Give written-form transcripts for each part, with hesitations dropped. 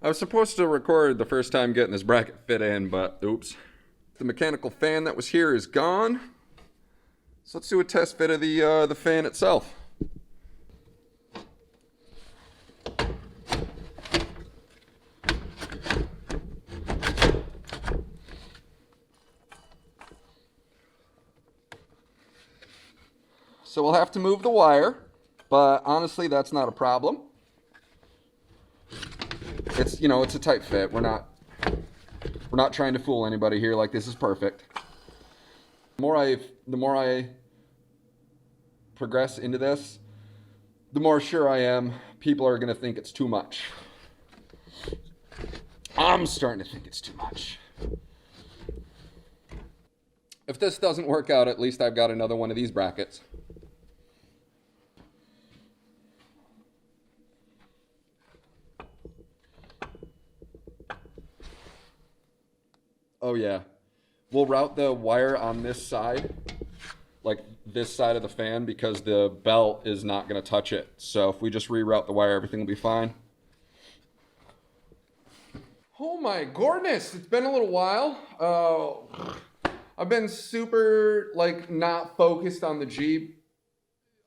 I was supposed to record the first time getting this bracket fit in, but oops. The mechanical fan that was here is gone. So let's do a test fit of the fan itself. So we'll have to move the wire, but honestly, that's not a problem. It's, it's a tight fit. We're not trying to fool anybody here. Like, this is perfect. The more I progress into this, the more sure I am people are going to think it's too much. I'm starting to think it's too much. If this doesn't work out, at least I've got another one of these brackets. Oh yeah, we'll route the wire on this side, like this side of the fan, because the belt is not going to touch it. So if we just reroute the wire, everything will be fine. Oh my goodness, it's been a little while. I've been super not focused on the Jeep.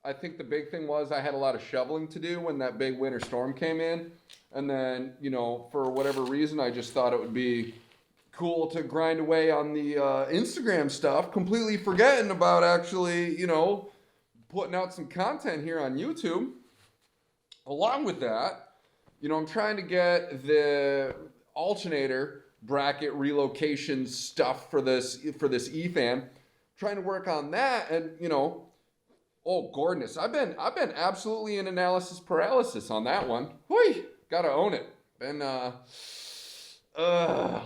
I think the big thing was I had a lot of shoveling to do when that big winter storm came in. And then, for whatever reason, I just thought it would be cool to grind away on the Instagram stuff, completely forgetting about actually, putting out some content here on YouTube. Along with that, I'm trying to get the Alternator bracket relocation stuff for this E-fan. Trying to work on that, and oh goodness, I've been absolutely in analysis paralysis on that one. Whee, gotta own it. Been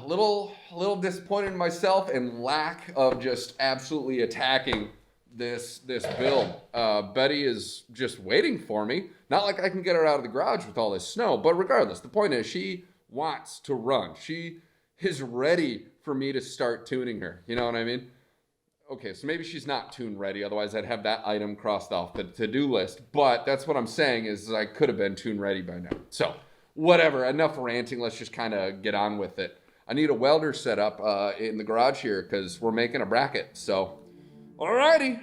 little disappointed in myself and lack of just absolutely attacking this build. Betty is just waiting for me. Not like I can get her out of the garage with all this snow, but regardless, the point is she wants to run. She is ready for me to start tuning her. You know what I mean? Okay, so maybe she's not tune ready. Otherwise, I'd have that item crossed off the to-do list. But that's what I'm saying is I could have been tune ready by now. So whatever, enough ranting. Let's just kind of get on with it. I need a welder set up in the garage here because we're making a bracket. So, alrighty.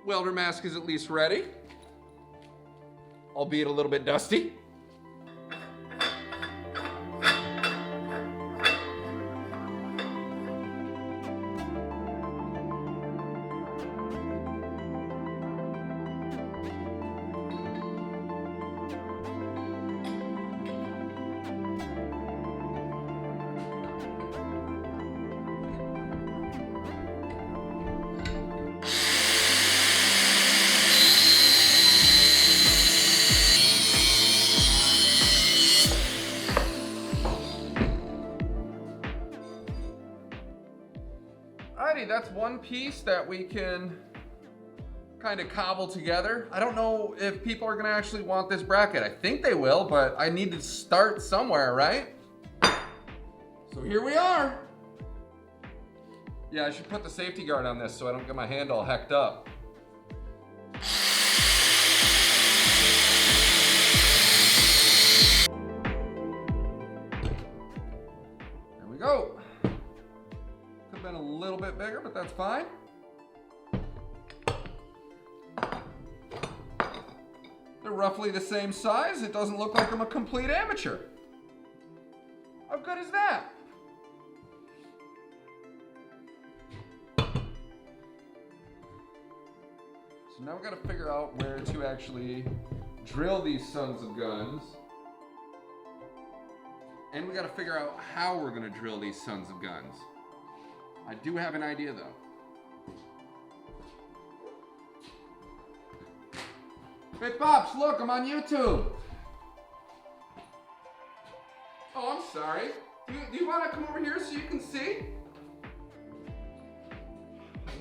Welder mask is at least ready, albeit a little bit dusty. Alrighty, that's one piece that we can kind of cobble together. I don't know if people are gonna actually want this bracket. I think they will, but I need to start somewhere, right? So here we are. Yeah, I should put the safety guard on this so I don't get my hand all hecked up. There we go. Could have been a little bit bigger, but that's fine. They're roughly the same size. It doesn't look like I'm a complete amateur. How good is that? So now we gotta figure out where to actually drill these sons of guns. And we got to figure out how we're going to drill these sons of guns. I do have an idea though. Hey Pops, look, I'm on YouTube. Oh, I'm sorry. Do you want to come over here so you can see?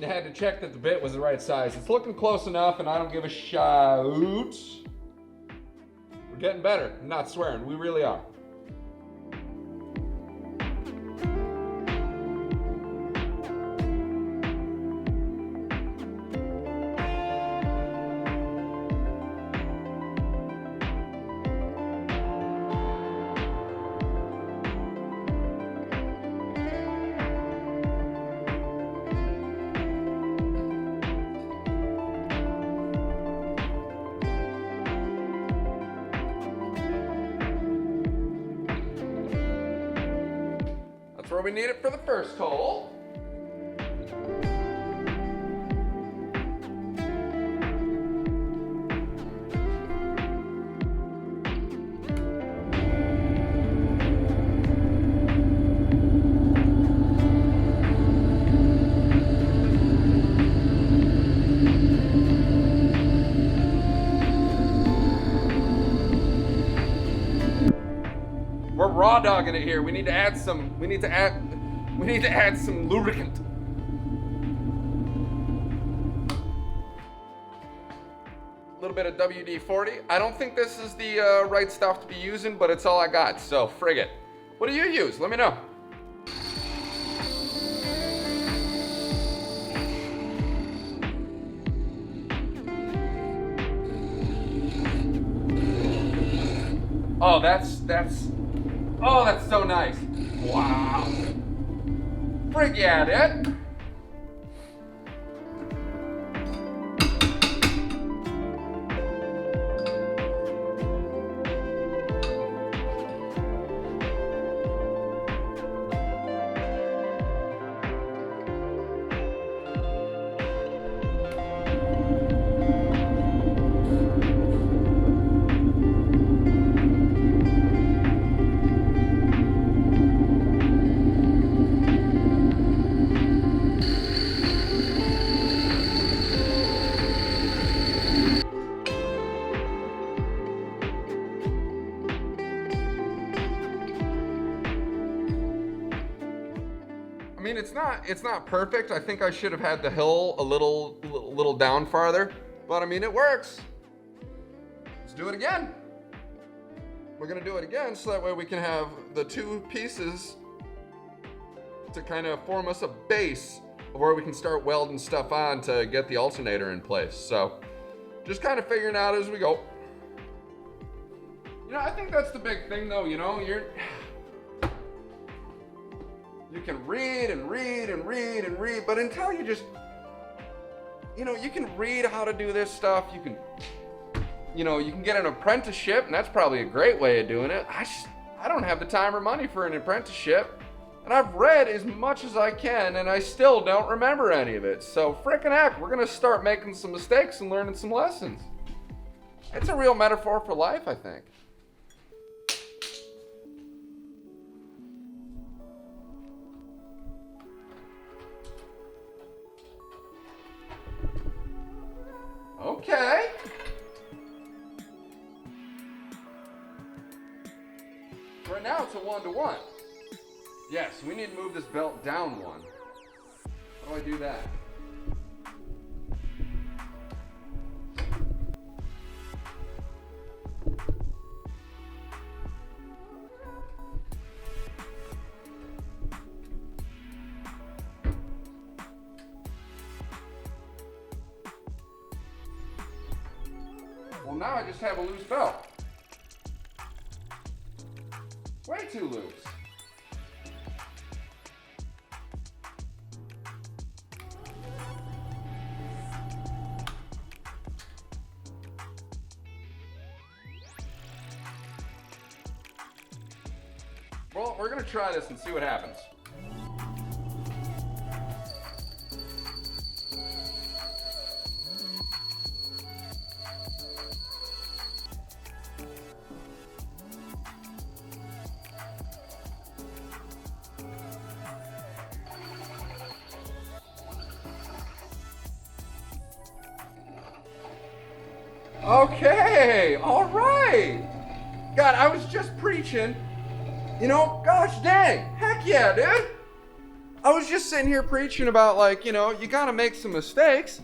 I had to check that the bit was the right size. It's looking close enough and I don't give a shout. We're getting better. I'm not swearing, we really are. Where we need it for the first hole. We're raw dogging it here. We need to add some lubricant. A little bit of WD-40. I don't think this is the right stuff to be using, but it's all I got, so frig it. What do you use? Let me know. Oh, that's so nice. Wow. Frig at it. I mean, it's not perfect. I think I should have had the hill a little down farther, but I mean, it works. Let's do it again. We're gonna do it again so that way we can have the two pieces to kind of form us a base of where we can start welding stuff on to get the alternator in place. So just kind of figuring out as we go. You know, I think that's the big thing though, you know, you can read and read and read and read, but until you just, you know, you can read how to do this stuff, you can get an apprenticeship, and that's probably a great way of doing it. I don't have the time or money for an apprenticeship, and I've read as much as I can, and I still don't remember any of it. So frickin' heck, we're gonna start making some mistakes and learning some lessons. It's a real metaphor for life, I think. Okay. Right now it's a 1-to-1. Yes, we need to move this belt down one. How do I do that? Well, now I just have a loose belt. Way too loose. Well, we're gonna try this and see what happens. Okay, all right. God, I was just preaching. You know, gosh dang, heck yeah, dude. I was just sitting here preaching about, like, you know, you gotta make some mistakes.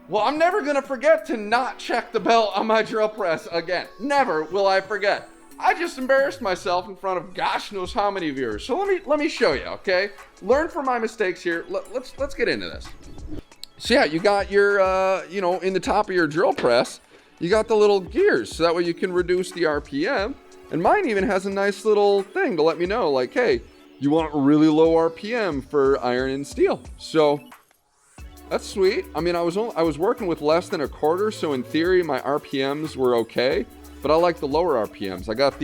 Well, I'm never gonna forget to not check the belt on my drill press again. Never will I forget. I just embarrassed myself in front of gosh knows how many viewers. So let me show you, okay? Learn from my mistakes here. Let's get into this. So yeah, you got your, you know, in the top of your drill press, you got the little gears, so that way you can reduce the RPM. And mine even has a nice little thing to let me know, like, hey, you want really low RPM for iron and steel. So that's sweet. I mean, I was working with less than a quarter, so in theory my RPMs were okay, but I like the lower RPMs. I got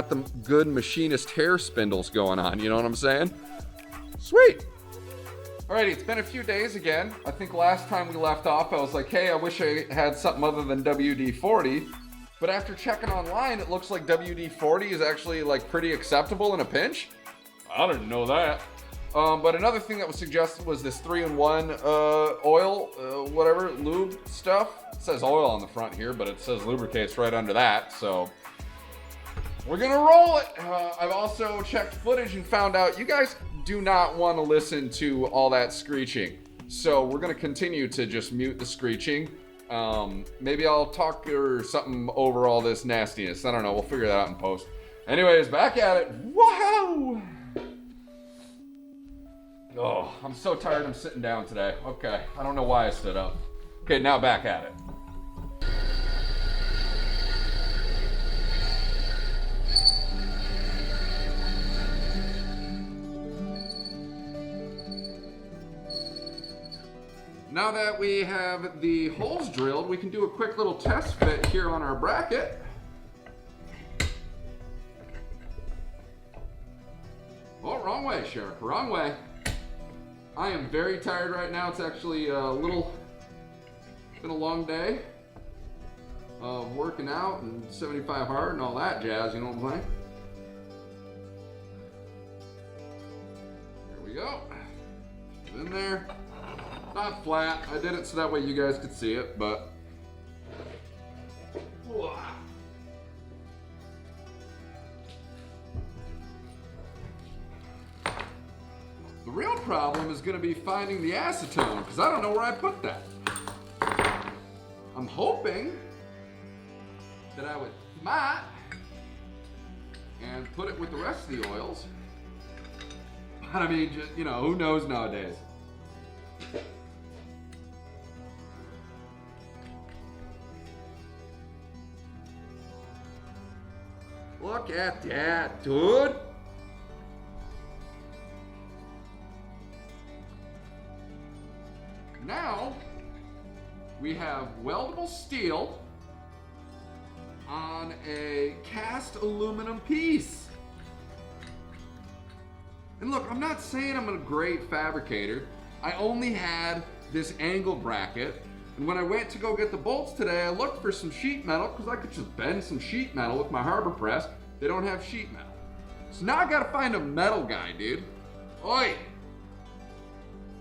the good machinist hair spindles going on, you know what I'm saying? Sweet. Alrighty, it's been a few days again. I think last time we left off, I was like, hey, I wish I had something other than WD-40. But after checking online, it looks like WD-40 is actually like pretty acceptable in a pinch. I didn't know that. But another thing that was suggested was this 3-in-1 oil, whatever, lube stuff. It says oil on the front here, but it says lubricates right under that. So we're gonna roll it. I've also checked footage and found out you guys do not want to listen to all that screeching. So we're gonna continue to just mute the screeching. Maybe I'll talk or something over all this nastiness. I don't know. We'll figure that out in post. Anyways, back at it. Wow! Oh, I'm so tired I'm sitting down today. Okay, I don't know why I stood up. Okay, now back at it. Now that we have the holes drilled, we can do a quick little test fit here on our bracket. Oh, wrong way, Sheriff, wrong way. I am very tired right now. It's actually been a long day of working out and 75 hard and all that jazz, you know what I'm saying? There we go. Get in there. Not flat. I did it so that way you guys could see it, but the real problem is going to be finding the acetone, because I don't know where I put that. I'm hoping that I would smart and put it with the rest of the oils. But I mean, just, you know, who knows nowadays? Look at that, dude. Now, we have weldable steel on a cast aluminum piece. And look, I'm not saying I'm a great fabricator. I only had this angle bracket. And when I went to go get the bolts today, I looked for some sheet metal because I could just bend some sheet metal with my harbor press. They don't have sheet metal. So now I gotta find a metal guy, dude. Oi!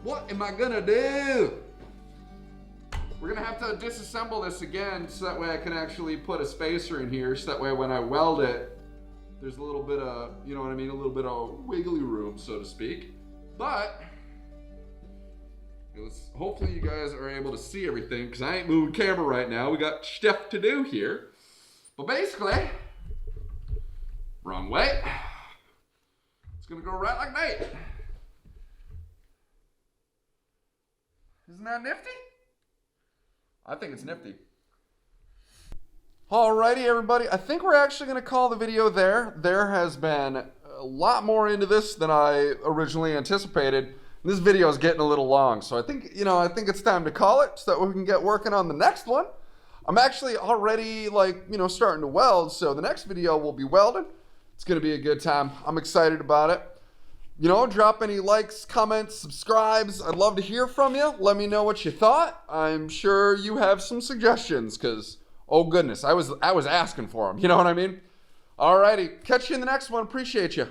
What am I gonna do? We're gonna have to disassemble this again so that way I can actually put a spacer in here so that way when I weld it, there's a little bit of, you know what I mean, a little bit of wiggly room, so to speak. But hopefully you guys are able to see everything because I ain't moving camera right now. We got stuff to do here. But basically, wrong way. It's gonna go right like that. Isn't that nifty? I think it's nifty. Alrighty, everybody. I think we're actually gonna call the video there. There has been a lot more into this than I originally anticipated. This video is getting a little long, so I think it's time to call it so that we can get working on the next one. I'm actually already starting to weld, so the next video will be welding. It's gonna be a good time. I'm excited about it. Drop any likes, comments, subscribes. I'd love to hear from you. Let me know what you thought. I'm sure you have some suggestions, because oh goodness, I was asking for them. You know what I mean? Alrighty, catch you in the next one. Appreciate you.